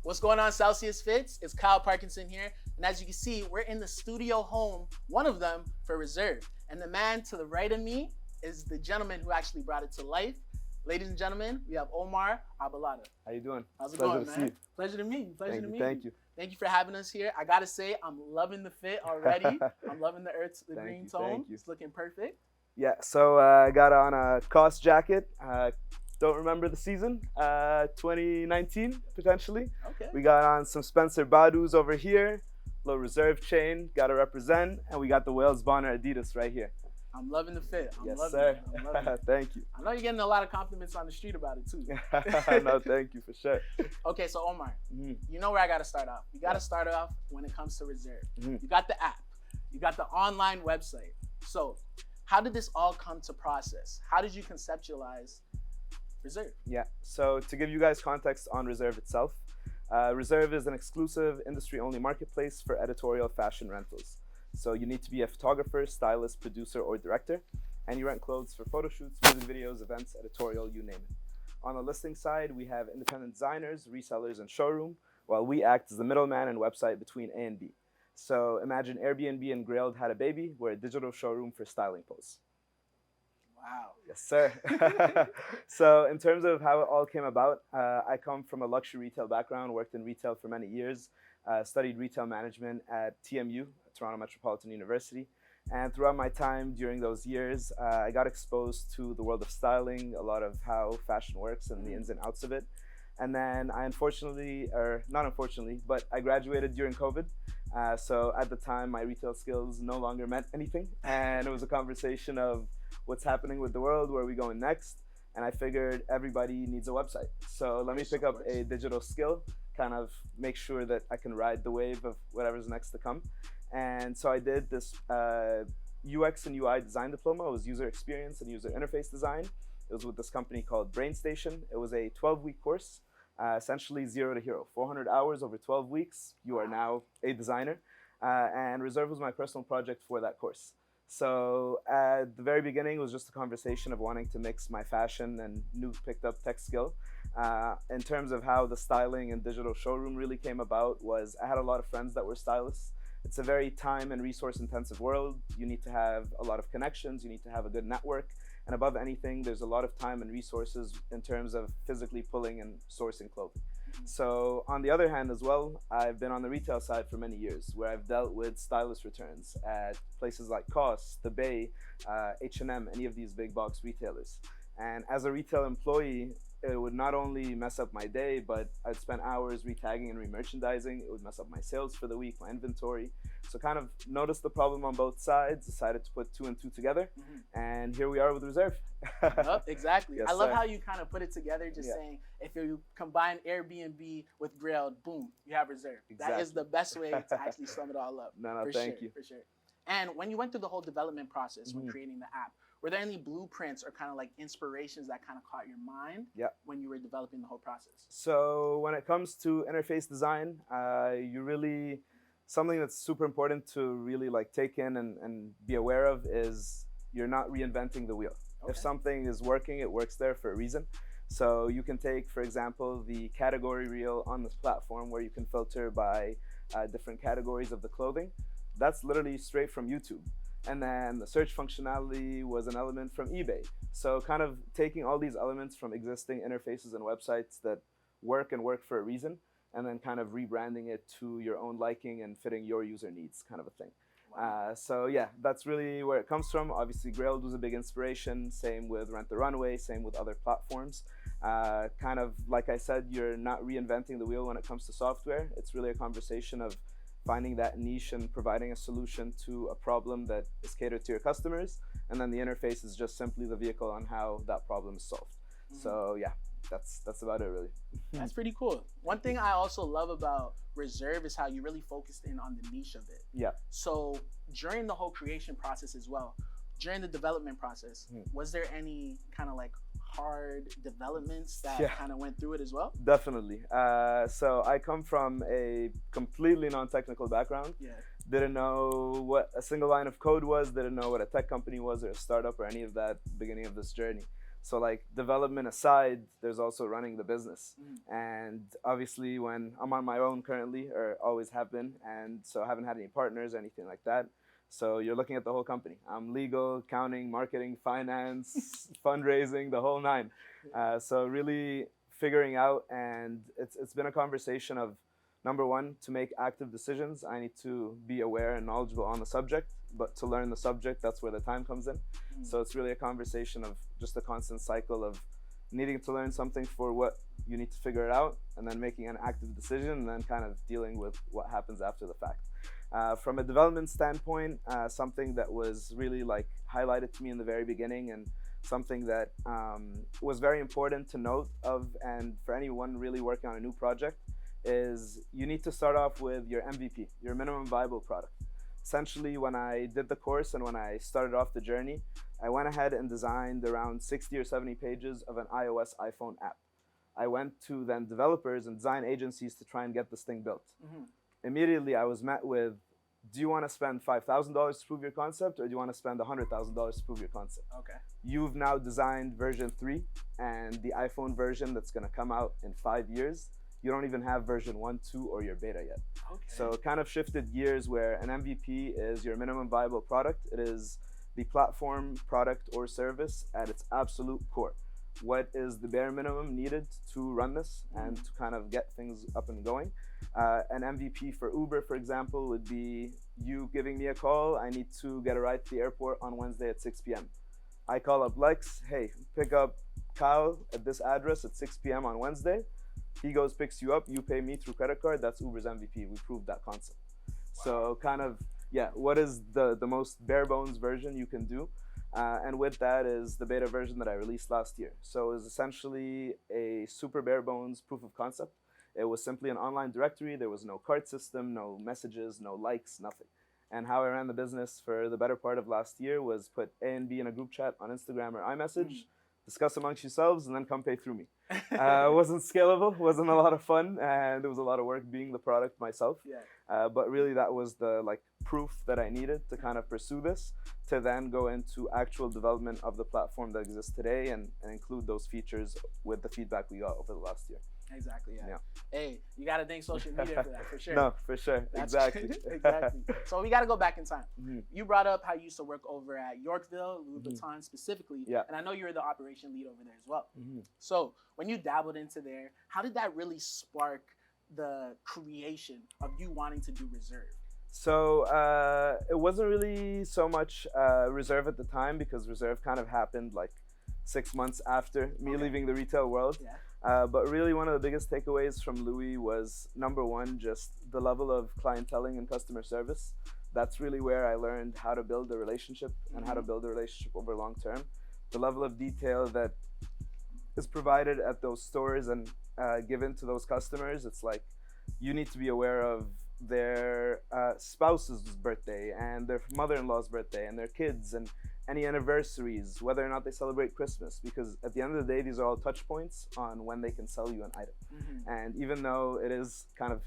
What's going on, Celsius Fits? It's Kyle Parkinson here. And as you can see, we're in the studio home, one of them for Reserve. And the man to the right of me is the gentleman who actually brought it to life. Ladies and gentlemen, we have Omar Abul Ata. How you doing? How's it Pleasure going, to man? see you. Pleasure to meet you. Pleasure to meet you. Thank you. Thank you for having us here. I gotta say, I'm loving the fit already. I'm loving the green tone. Thank you. It's looking perfect. Yeah, so I got on a Cost jacket. Don't remember the season, 2019 potentially. Okay. We got on some Spencer Badus over here, little Reserve chain, got to represent, and we got the Wales Bonner Adidas right here. I'm loving the fit. Yes, sir. I'm loving it. Thank you. I know you're getting a lot of compliments on the street about it too. No, thank you for sure. Okay, so Omar, you know where I got to start off. We got to start off when it comes to Reserve. You got the app, you got the online website. So how did this all come to process? How did you conceptualize Reserve? Yeah, so to give you guys context on Reserve itself, Reserve is an exclusive industry-only marketplace for editorial fashion rentals. So you need to be a photographer, stylist, producer, or director, and you rent clothes for photo shoots, music videos, events, editorial, you name it. On the listing side, we have independent designers, resellers, and showroom, while we act as the middleman and website between A and B. So imagine Airbnb and Grailed had a baby. We're a digital showroom for styling posts. Wow. Yes, sir. So in terms of how it all came about, I come from a luxury retail background, worked in retail for many years, studied retail management at TMU, Toronto Metropolitan University. And throughout my time during those years, I got exposed to the world of styling, a lot of how fashion works and the ins and outs of it. And then I unfortunately, or not unfortunately, but I graduated during COVID. So at the time, my retail skills no longer meant anything. And it was a conversation of what's happening with the world, where are we going next? And I figured everybody needs a website. So let me pick up a digital skill, kind of make sure that I can ride the wave of whatever's next to come. And so I did this UX and UI design diploma. It was user experience and user interface design. It was with this company called BrainStation. It was a 12-week course, essentially 0 to hero. 400 hours over 12 weeks, you are now a designer. And Reserve was my personal project for that course. So at the very beginning, it was just a conversation of wanting to mix my fashion and new picked up tech skill. In terms of how the styling and digital showroom really came about was I had a lot of friends that were stylists. It's a very time and resource intensive world. You need to have a lot of connections. You need to have a good network. And above anything, there's a lot of time and resources in terms of physically pulling and sourcing clothing. So on the other hand as well, I've been on the retail side for many years, where I've dealt with stylist returns at places like COS, The Bay, H&M, any of these big box retailers. And as a retail employee, it would not only mess up my day, but I'd spend hours retagging and remerchandising. It would mess up my sales for the week, my inventory. So kind of noticed the problem on both sides, decided to put 2 and 2 together, and here we are with Reserve. Yep, exactly. Yes, I love sir. how you kind of put it together, just saying if you combine Airbnb with Grailed, boom, you have Reserve. That is the best way to actually sum it all up. No, for thank sure, you. For sure. And when you went through the whole development process when creating the app, were there any blueprints or kind of like inspirations that kind of caught your mind when you were developing the whole process? So when it comes to interface design, something that's super important to really like take in and be aware of is you're not reinventing the wheel. If something is working, it works there for a reason. So you can take, for example, the category reel on this platform where you can filter by different categories of the clothing. That's literally straight from YouTube. And then the search functionality was an element from eBay. So kind of taking all these elements from existing interfaces and websites that work for a reason, and then kind of rebranding it to your own liking and fitting your user needs, kind of a thing. So yeah, that's really where it comes from. Obviously, Grailed was a big inspiration. Same with Rent the Runway, same with other platforms. Kind of like I said, you're not reinventing the wheel when it comes to software. It's really a conversation of finding that niche and providing a solution to a problem that is catered to your customers. And then the interface is just simply the vehicle on how that problem is solved. So yeah, that's about it really. That's pretty cool. One thing I also love about Reserve is how you really focused in on the niche of it. Yeah. So during the whole creation process as well, during the development process, was there any kind of like hard developments that kind of went through it as well? Definitely. So I come from a completely non-technical background. Didn't know what a single line of code was, didn't know what a tech company was or a startup or any of that beginning of this journey. So like development aside, there's also running the business. Mm. And obviously when I'm on my own currently, or always have been, and so I haven't had any partners or anything like that. So you're looking at the whole company. I'm legal, accounting, marketing, finance, fundraising, the whole nine. So really figuring out, and it's been a conversation of, number one, to make active decisions, I need to be aware and knowledgeable on the subject, but to learn the subject, that's where the time comes in. Mm. So it's really a conversation of just a constant cycle of needing to learn something for what you need to figure it out, and then making an active decision, and then kind of dealing with what happens after the fact. From a development standpoint, something that was really like highlighted to me in the very beginning, and something that was very important to note of, and for anyone really working on a new project, is you need to start off with your MVP, your minimum viable product. Essentially, when I did the course and when I started off the journey, I went ahead and designed around 60 or 70 pages of an iOS iPhone app. I went to then developers and design agencies to try and get this thing built. Mm-hmm. Immediately, I was met with, do you want to spend $5,000 to prove your concept, or do you want to spend $100,000 to prove your concept? Okay. You've now designed version 3 and the iPhone version that's going to come out in 5 years. You don't even have version 1, 2, or your beta yet. Okay. So it kind of shifted gears where an MVP is your minimum viable product. It is the platform, product, or service at its absolute core. What is the bare minimum needed to run this and to kind of get things up and going? An MVP for Uber, for example, would be you giving me a call. I need to get a ride to the airport on Wednesday at 6 p.m. I call up Lex, hey, pick up Kyle at this address at 6 p.m. on Wednesday. He goes, picks you up, you pay me through credit card. That's Uber's MVP. We proved that concept. Wow. So kind of, yeah, what is the most bare bones version you can do? And with that is the beta version that I released last year. So it was essentially a super bare bones proof of concept. It was simply an online directory. There was no cart system, no messages, no likes, nothing. And how I ran the business for the better part of last year was put A and B in a group chat on Instagram or iMessage, discuss amongst yourselves, and then come pay through me. It wasn't scalable, wasn't a lot of fun, and it was a lot of work being the product myself. Yeah. But really that was the proof that I needed to kind of pursue this, to then go into actual development of the platform that exists today and include those features with the feedback we got over the last year. Exactly, yeah. Hey, you got to thank social media for that, for sure. No, for sure. Exactly. Exactly. So we got to go back in time. Mm-hmm. You brought up how you used to work over at Yorkville, Louis Vuitton specifically. Yeah. And I know you were the operation lead over there as well. Mm-hmm. So when you dabbled into there, how did that really spark the creation of you wanting to do Reserve? So it wasn't really so much Reserve at the time, because Reserve kind of happened 6 months after me leaving the retail world. Yeah. But really one of the biggest takeaways from Louis was, number one, just the level of clienteling and customer service. That's really where I learned how to build a relationship and how to build a relationship over long term. The level of detail that is provided at those stores and given to those customers, it's like you need to be aware of their spouse's birthday and their mother-in-law's birthday and their kids and any anniversaries, whether or not they celebrate Christmas, because at the end of the day, these are all touch points on when they can sell you an item. Mm-hmm. And even though it is kind of,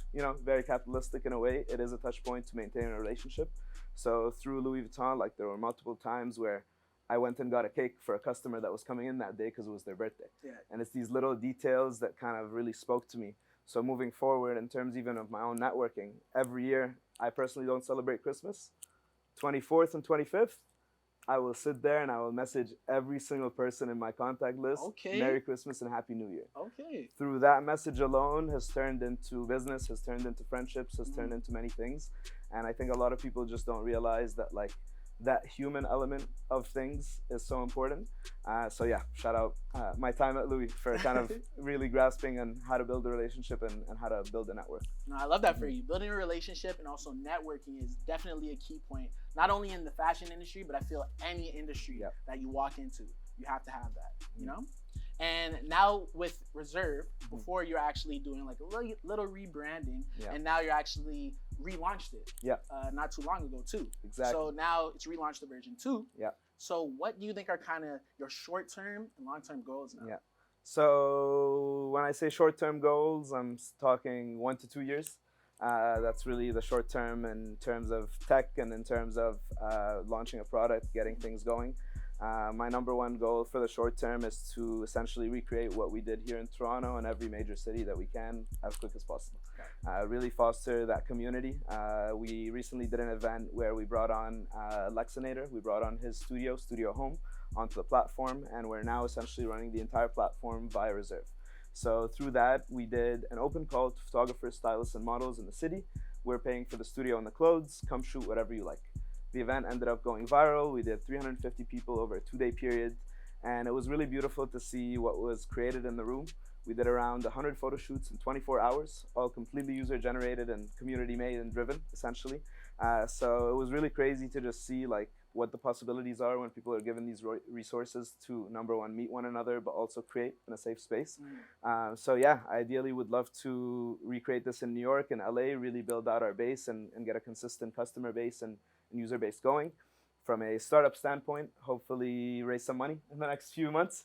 very capitalistic in a way, it is a touch point to maintain a relationship. So through Louis Vuitton, there were multiple times where I went and got a cake for a customer that was coming in that day because it was their birthday. Yeah. And it's these little details that kind of really spoke to me. So moving forward, in terms even of my own networking, every year, I personally don't celebrate Christmas. 24th and 25th, I will sit there and I will message every single person in my contact list, Merry Christmas and Happy New Year. Okay. Through that message alone has turned into business, has turned into friendships, has turned into many things. And I think a lot of people just don't realize that that human element of things is so important. So yeah, shout out my time at Louis for kind of really grasping on how to build a relationship and how to build a network. No, I love that for you. Building a relationship and also networking is definitely a key point, not only in the fashion industry, but I feel any industry that you walk into, you have to have that, you know? And now with Reserve, before you're actually doing a little rebranding, and now you're actually relaunched it not too long ago too. Exactly. So now it's relaunched to version 2. Yeah. So what do you think are kind of your short-term and long-term goals now? Yeah. So when I say short-term goals, I'm talking 1 to 2 years. That's really the short term in terms of tech and in terms of launching a product, getting things going. My number one goal for the short term is to essentially recreate what we did here in Toronto and every major city that we can as quick as possible. Really foster that community. We recently did an event where we brought on Lexinator. We brought on his studio home, onto the platform, and we're now essentially running the entire platform via Reserve. So through that, we did an open call to photographers, stylists, and models in the city. We're paying for the studio and the clothes. Come shoot whatever you like. The event ended up going viral. We did 350 people over a 2-day period, and it was really beautiful to see what was created in the room. We did around 100 photo shoots in 24 hours, all completely user-generated and community-made and driven, essentially. So it was really crazy to just see like what the possibilities are when people are given these resources to, number one, meet one another, but also create in a safe space. So yeah, ideally would love to recreate this in New York and LA, really build out our base and get a consistent customer base and user base going. From a startup standpoint, hopefully raise some money in the next few months,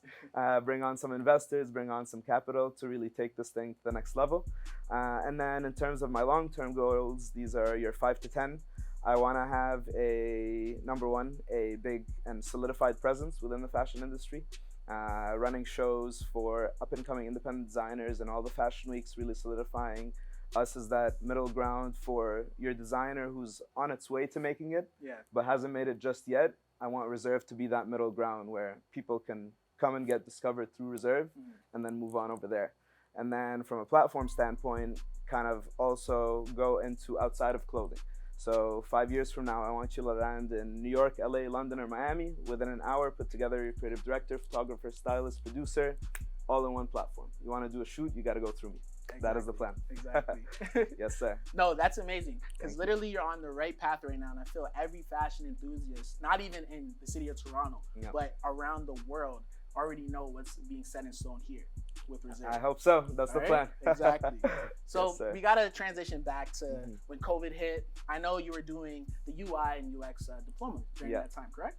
bring on some investors, bring on some capital to really take this thing to the next level. And then in terms of my long-term goals, these are your 5 to 10. I want to have number one, a big and solidified presence within the fashion industry, running shows for up-and-coming independent designers and all the fashion weeks, really solidifying us as that middle ground for your designer who's on its way to making it, but hasn't made it just yet. I want Reserve to be that middle ground where people can come and get discovered through Reserve and then move on over there. And then from a platform standpoint, kind of also go into outside of clothing. So 5 years from now, I want you to land in New York, LA, London, or Miami. Within an hour, put together your creative director, photographer, stylist, producer, all in one platform. You want to do a shoot, you got to go through me. Exactly. That is the plan. Exactly. Yes, sir. No, that's amazing. Because literally you're on the right path right now. And I feel every fashion enthusiast, not even in the city of Toronto, but around the world, already know what's being set in stone here with Reserve. I hope so. That's the plan. Exactly. So yes, we got to transition back to when COVID hit. I know you were doing the UI and UX diploma during that time, correct?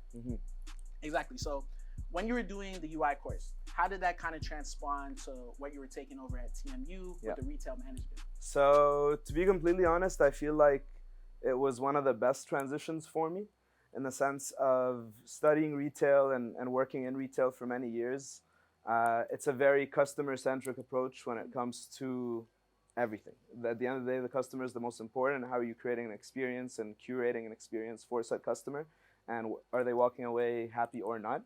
Exactly. So when you were doing the UI course, how did that kind of transpond to what you were taking over at TMU with the retail management? So to be completely honest, I feel like it was one of the best transitions for me, in the sense of studying retail and working in retail for many years. It's a very customer-centric approach when it comes to everything. At the end of the day, the customer is the most important. How are you creating an experience and curating an experience for said customer? And are they walking away happy or not?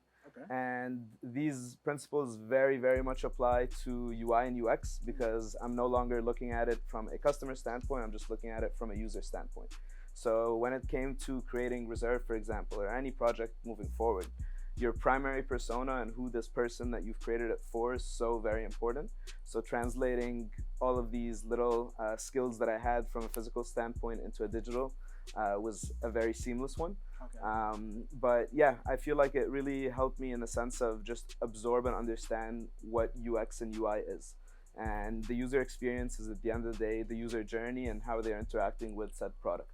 And these principles very, very much apply to UI and UX, because I'm no longer looking at it from a customer standpoint. I'm just looking at it from a user standpoint. So when it came to creating Reserve, for example, or any project moving forward, your primary persona and who this person that you've created it for is so very important. So translating all of these little skills that I had from a physical standpoint into a digital was a very seamless one. But yeah, I feel like it really helped me in the sense of just absorb and understand what UX and UI is. And the user experience is, at the end of the day, the user journey and how they're interacting with said product.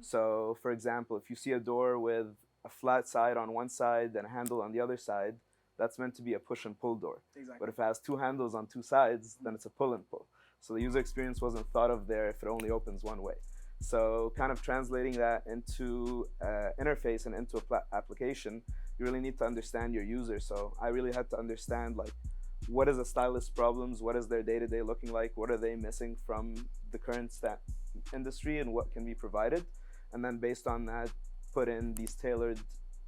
So for example, if you see a door with a flat side on one side and a handle on the other side, that's meant to be a push and pull door. But if it has two handles on two sides, then it's a pull and pull. So the user experience wasn't thought of there if it only opens one way. So kind of translating that into interface and into a application, you really need to understand your user. So I really had to understand, like, what is a stylist's problems? What is their day-to-day looking like? What are they missing from the current industry, and what can be provided? And then based on that, put in these tailored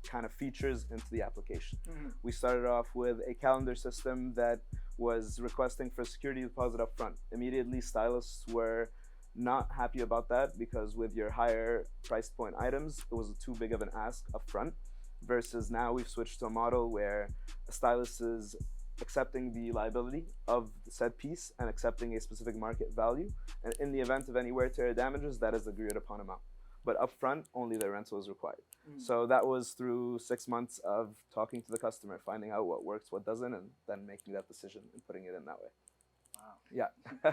kind of features into the application. We started off with a calendar system that was requesting for security deposit up front. Immediately, stylists were not happy about that, because with your higher price point items, it was too big of an ask up front, versus now we've switched to a model where a stylist is accepting the liability of the said piece and accepting a specific market value. And in the event of any wear, tear, or damages, that is the agreed upon amount. But upfront, only the rental is required. So that was through 6 months of talking to the customer, finding out what works, what doesn't, and then making that decision and putting it in that way. Wow. Yeah.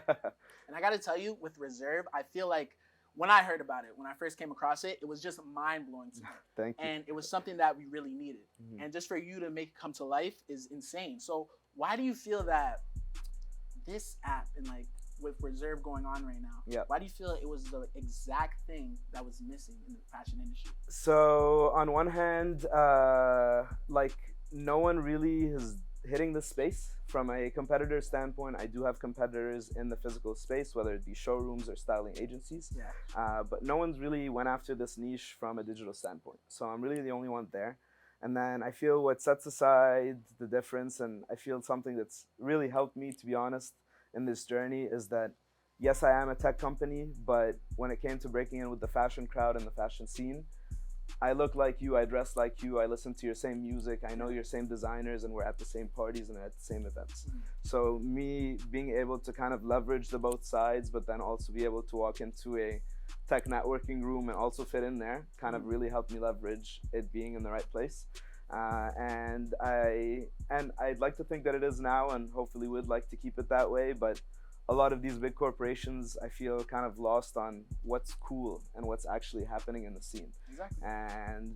And I got to tell you, with Reserve, I feel like when I heard about it, when I first came across it, it was just mind-blowing to me. Thank you. And it was something that we really needed. And just for you to make it come to life is insane. So why do you feel that this app, and like with reserve going on right now. Yeah. Why do you feel it was the exact thing that was missing in the fashion industry? So on one hand, like no one really is hitting the space. From a competitor standpoint, I do have competitors in the physical space, whether it be showrooms or styling agencies. Yeah. But no one's really went after this niche from a digital standpoint. So I'm really the only one there. And then I feel what sets aside the difference, and I feel something that's really helped me, to be honest, in this journey is that, yes, I am a tech company, but when it came to breaking in with the fashion crowd and the fashion scene, I look like you, I dress like you, I listen to your same music, I know your same designers, and we're at the same parties and at the same events. So me being able to kind of leverage the both sides, but then also be able to walk into a tech networking room and also fit in there, kind of really helped me leverage it being in the right place. And I'd like to think that it is now, and hopefully would like to keep it that way, but a lot of these big corporations, I feel, kind of lost on what's cool and what's actually happening in the scene. Exactly. And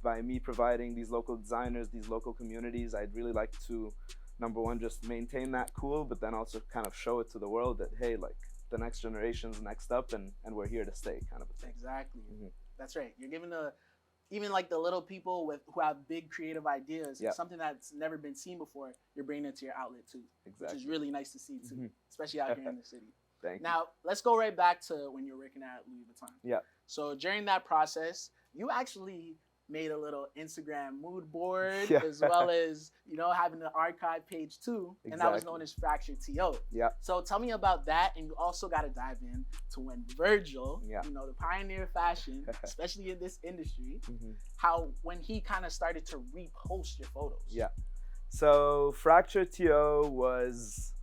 by me providing these local designers, these local communities, I'd really like to, number one, just maintain that cool, but then also kind of show it to the world that, hey, like the next generation's next up, and we're here to stay, kind of a thing. Exactly. That's right. You're giving even like the little people who have big creative ideas, something that's never been seen before, you're bringing it to your outlet too. Exactly. Which is really nice to see too, especially out here in the city. Thank you. Now, let's go right back to when you were working at Louis Vuitton. Yeah. So during that process, you actually made a little Instagram mood board, as well as, having an archive page too. And that was known as Fracture TO. Yeah. So tell me about that. And you also got to dive in to when Virgil, the pioneer of fashion, especially in this industry, how when he kind of started to repost your photos. Yeah. So Fracture TO was,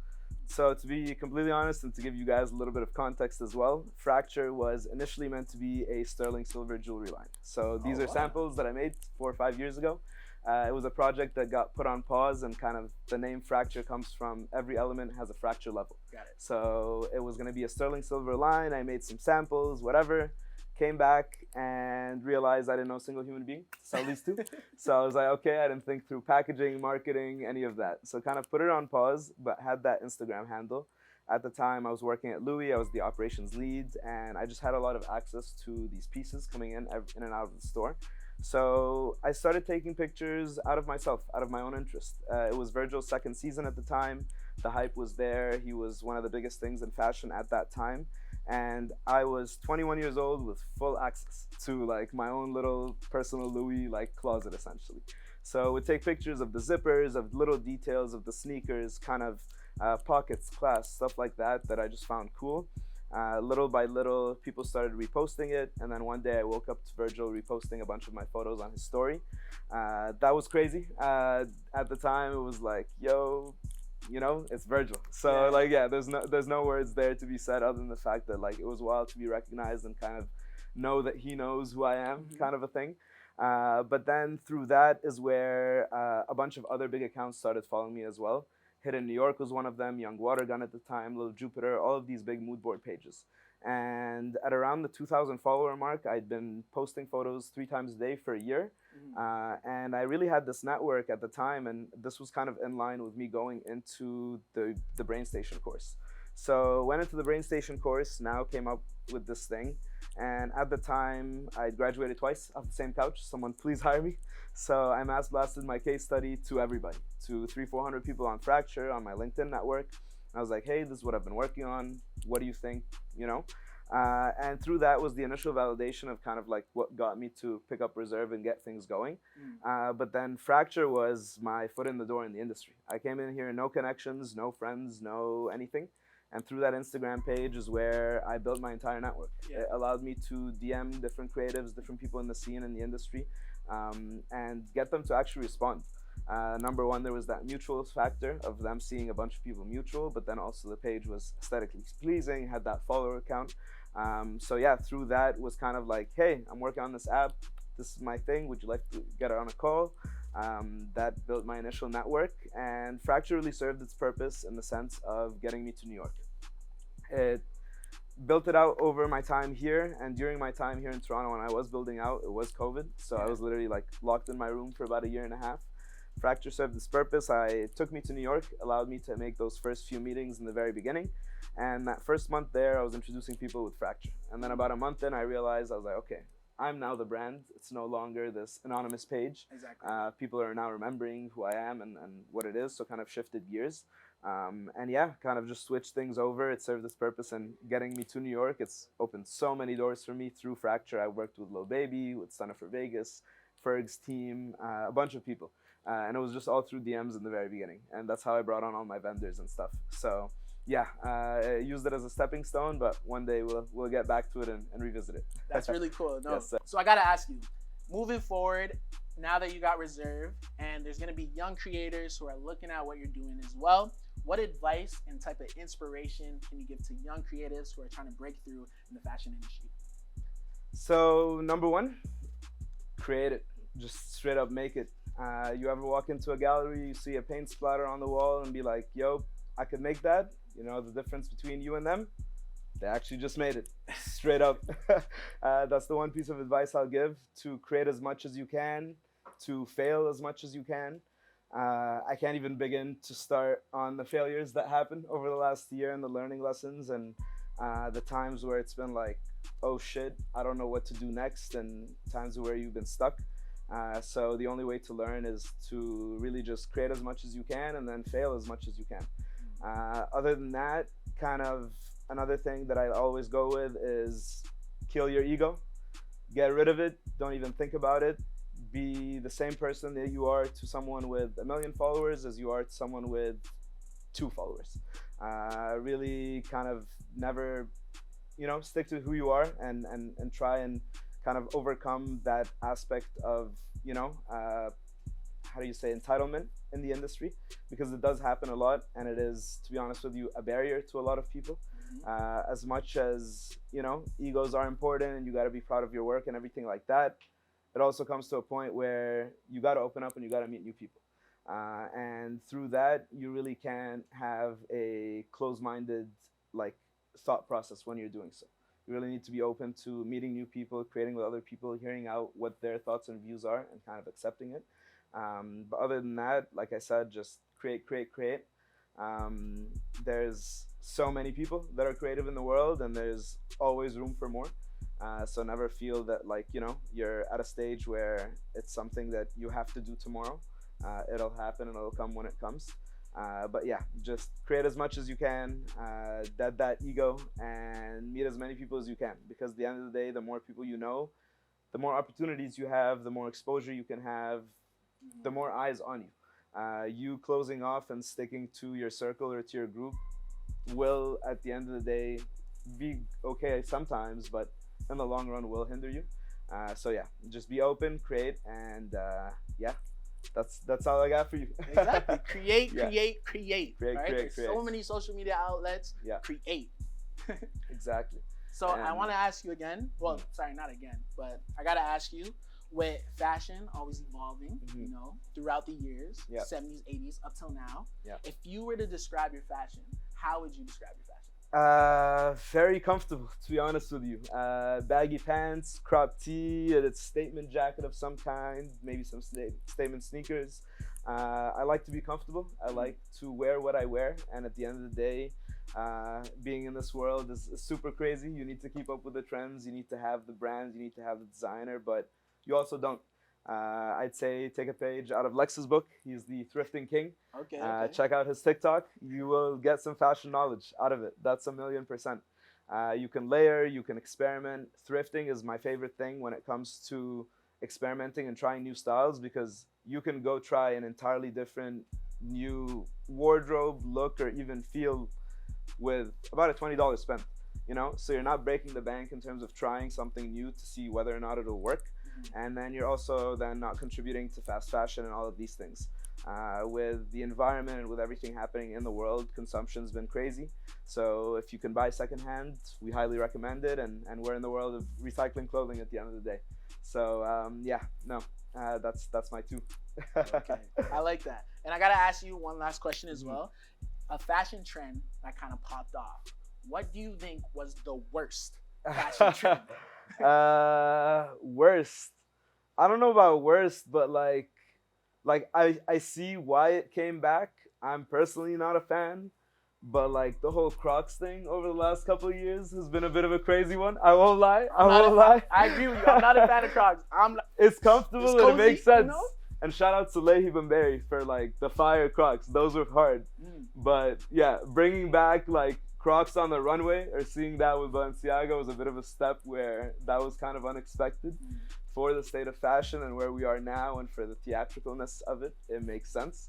so to be completely honest and to give you guys a little bit of context as well, Fracture was initially meant to be a sterling silver jewelry line. So these are samples that I made 4 or 5 years ago. It was a project that got put on pause, and kind of the name Fracture comes from every element has a fracture level. Got it. So it was going to be a sterling silver line. I made some samples, whatever. Came back and realized I didn't know a single human being to sell these to. So I was like, okay, I didn't think through packaging, marketing, any of that. So kind of put it on pause, but had that Instagram handle. At the time, I was working at Louis. I was the operations lead, and I just had a lot of access to these pieces coming in and out of the store. So I started taking pictures out of myself, out of my own interest. It was Virgil's second season at the time. The hype was there. He was one of the biggest things in fashion at that time. And I was 21 years old with full access to like my own little personal Louis like closet essentially. So we'd take pictures of the zippers, of little details of the sneakers, kind of pockets, clasps, stuff like that I just found cool. Little by little, people started reposting it, and then one day I woke up to Virgil reposting a bunch of my photos on his story. That was crazy. At the time, it was like, yo, it's Virgil. So there's no words there to be said other than the fact that like it was wild to be recognized and kind of know that he knows who I am, kind of a thing. But then through that is where a bunch of other big accounts started following me as well. Hidden New York was one of them, Young Watergun at the time, Little Jupiter, all of these big mood board pages. And at around the 2,000 follower mark, I'd been posting photos 3 times a day for a year. And I really had this network at the time, and this was kind of in line with me going into the BrainStation course. So went into the BrainStation course, now came up with this thing. And at the time, I graduated twice off the same couch. Someone please hire me. So I mass blasted my case study to everybody, to 300-400 people on Fracture, on my LinkedIn network. I was like, hey, this is what I've been working on. What do you think? And through that was the initial validation of kind of like what got me to pick up Reserve and get things going. But then Fracture was my foot in the door in the industry. I came in here, no connections, no friends, no anything. And through that Instagram page is where I built my entire network. It allowed me to DM different creatives, different people in the scene, in the industry, and get them to actually respond. Number one, there was that mutual factor of them seeing a bunch of people mutual, but then also the page was aesthetically pleasing, had that follower count. So yeah, through that was kind of like, hey, I'm working on this app. This is my thing. Would you like to get on a call? That built my initial network, and Fracture really served its purpose in the sense of getting me to New York. It built it out over my time here, and during my time here in Toronto when I was building out, it was COVID. So I was literally like locked in my room for about 1.5 years. Fracture served its purpose. It took me to New York, allowed me to make those first few meetings in the very beginning. And that first month there, I was introducing people with Fracture. And then about a month in, I realized, I was like, okay, I'm now the brand. It's no longer this anonymous page. Exactly. People are now remembering who I am and what it is, so kind of shifted gears. And yeah, kind of just switched things over. It served its purpose and getting me to New York. It's opened so many doors for me through Fracture. I worked with Lil Baby, with Stunna for Vegas, Ferg's team, a bunch of people. And it was just all through DMs in the very beginning. And that's how I brought on all my vendors and stuff. So yeah, I used it as a stepping stone, but one day we'll get back to it and revisit it. That's really cool. No. Yes, So I gotta ask you, moving forward, now that you got Reserve, and there's gonna be young creators who are looking at what you're doing as well, what advice and type of inspiration can you give to young creatives who are trying to break through in the fashion industry? So number one, create it. Just straight up make it. You ever walk into a gallery, you see a paint splatter on the wall and be like, yo, I could make that? You know the difference between you and them? They actually just made it, straight up. That's the one piece of advice I'll give, to create as much as you can, to fail as much as you can. I can't even begin to start on the failures that happened over the last year and the learning lessons and the times where it's been like, oh shit, I don't know what to do next, and times where you've been stuck. So the only way to learn is to really just create as much as you can and then fail as much as you can. Other than that, kind of another thing that I always go with is kill your ego. Get rid of it. Don't even think about it. Be the same person that you are to someone with 1 million followers as you are to someone with 2 followers. Really kind of never, stick to who you are and try and kind of overcome that aspect of, how do you say, entitlement in the industry, because it does happen a lot, and it is, to be honest with you, a barrier to a lot of people. As much as, egos are important and you got to be proud of your work and everything like that, it also comes to a point where you got to open up and you got to meet new people. And through that, you really can't have a closed-minded, thought process when you're doing so. You really need to be open to meeting new people, creating with other people, hearing out what their thoughts and views are, and kind of accepting it. But other than that, like I said, just create. There's so many people that are creative in the world, and there's always room for more. So never feel that you're at a stage where it's something that you have to do tomorrow. It'll happen and it'll come when it comes. But yeah, just create as much as you can, dead that ego, and meet as many people as you can. Because at the end of the day, the more people you know, the more opportunities you have, the more exposure you can have, the more eyes on you. You closing off and sticking to your circle or to your group will, at the end of the day, be okay sometimes, but in the long run will hinder you. So yeah, just be open, create, and yeah, that's all I got for you. Exactly. Create, Yeah. create. Create, Right? create, There's so many social media outlets. Yeah. Create. Exactly. So I want to ask you again. Well, sorry, not again, but I gotta ask you. With fashion always evolving, throughout the years, Yep. 70s, 80s, up till now. Yep. If you were to describe your fashion, how would you describe your fashion? Very comfortable, to be honest with you. Baggy pants, crop tee, a statement jacket of some kind, maybe some statement sneakers. I like to be comfortable. I like to wear what I wear, and at the end of the day, being in this world is super crazy. You need to keep up with the trends. You need to have the brands. You need to have the designer, but you also don't. I'd say take a page out of Lex's book. He's the thrifting king. Okay. Check out his TikTok. You will get some fashion knowledge out of it. That's 1,000,000%. You can layer, you can experiment. Thrifting is my favorite thing when it comes to experimenting and trying new styles, because you can go try an entirely different new wardrobe, look, or even feel with about a $20 spent. So you're not breaking the bank in terms of trying something new to see whether or not it'll work. And then you're also then not contributing to fast fashion and all of these things. With the environment and with everything happening in the world, consumption's been crazy. So if you can buy secondhand, we highly recommend it. And we're in the world of recycling clothing at the end of the day. So that's my two. Okay, I like that. And I gotta ask you one last question as well. A fashion trend that kind of popped off. What do you think was the worst fashion trend? Worst. I don't know about worst, but like I see why it came back. I'm personally not a fan, but like the whole Crocs thing over the last couple of years has been a bit of a crazy one. I won't lie. I won't lie. I agree with you. I'm not a fan of Crocs. It's comfortable It's and cozy, it makes sense. you know? And shout out to Lehi Bamberry for like the fire Crocs. Those were hard. But yeah, bringing back like Crocs on the runway or seeing that with Balenciaga was a bit of a step where that was kind of unexpected for the state of fashion and where we are now, and for the theatricalness of it. It makes sense.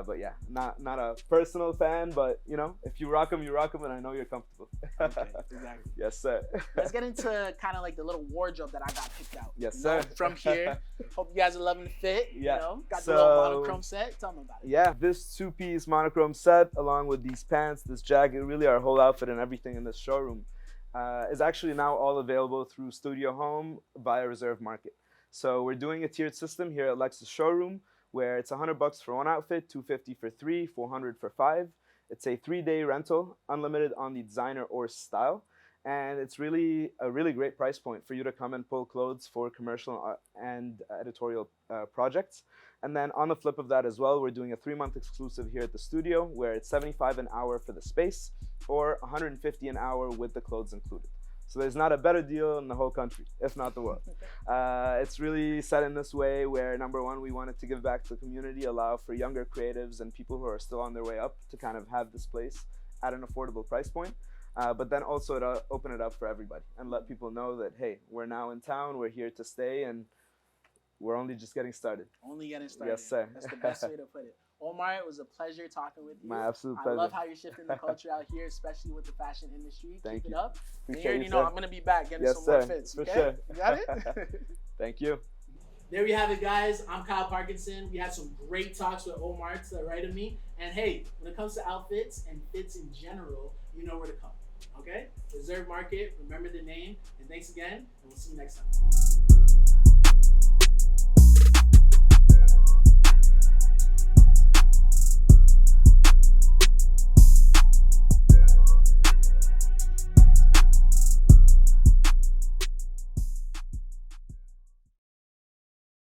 But yeah, not a personal fan, but you know, if you rock them, and I know you're comfortable. Okay, exactly. Yes, sir. Let's get into kind of like the little wardrobe that I got picked out. Yes, you know, sir. from here. Hope you guys are loving the fit. Yeah. You know, got So, the little monochrome set. Tell me about it. Yeah, this two-piece monochrome set, along with these pants, this jacket, really our whole outfit and everything in this showroom, is actually now all available through Studio Home via Reserve Market. So we're doing a tiered system here at Lexus Showroom, where it's $100 for one outfit, $250 for three, $400 for five. It's a 3-day rental, unlimited on the designer or style. And it's really a really great price point for you to come and pull clothes for commercial and editorial projects. And then on the flip of that as well, we're doing a 3-month exclusive here at the studio where it's $75 an hour for the space or $150 an hour with the clothes included. So there's not a better deal in the whole country, if not the world. It's really set in this way where, number one, we wanted to give back to the community, allow for younger creatives and people who are still on their way up to kind of have this place at an affordable price point. But then also to open it up for everybody and let people know that, hey, we're now in town, we're here to stay, and we're only just getting started. Only getting started. Yes, sir. That's the best way to put it. Omar, it was a pleasure talking with you. My absolute pleasure. I love how you're shifting the culture out here, especially with the fashion industry. Thank Keep you. it up. And Appreciate you already you, know sir. I'm going to be back getting Yes, some sir. more fits. For Okay? sure. You got it? Thank you. There we have it, guys. I'm Kyle Parkinson. We had some great talks with Omar to the right of me. And hey, when it comes to outfits and fits in general, you know where to come. Okay? Reserve Market. Remember the name. And thanks again. And we'll see you next time.